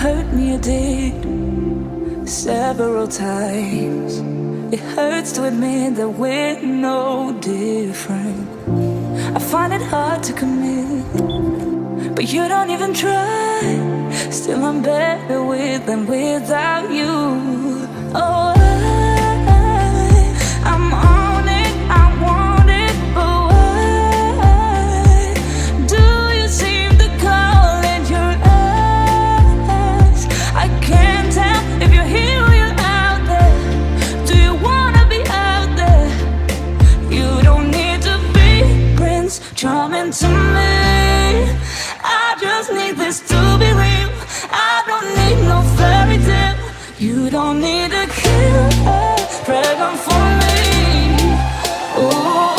hurt me, you did several times. It hurts to admit that we're no different. I find it hard to commit, but you don't even try. Still I'm better with than without you. Oh, I'm on it, I want it, but why do you seem to call in your eyes? I can't tell if you're here or you're out there. Do you wanna be out there? You don't need to be Prince Charming to me. I just need this to be real. I don't need no fairy tale. You don't need a kill a dragon for me. Ooh,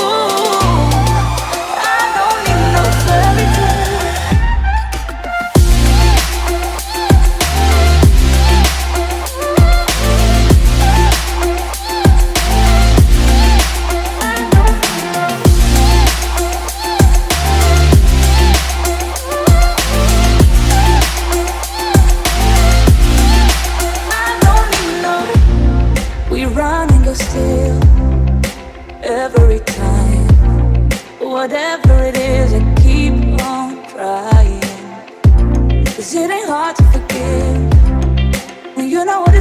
I don't need no fairy tale. Still, every time, whatever it is, I keep on trying. 'Cause it ain't hard to forgive when you know what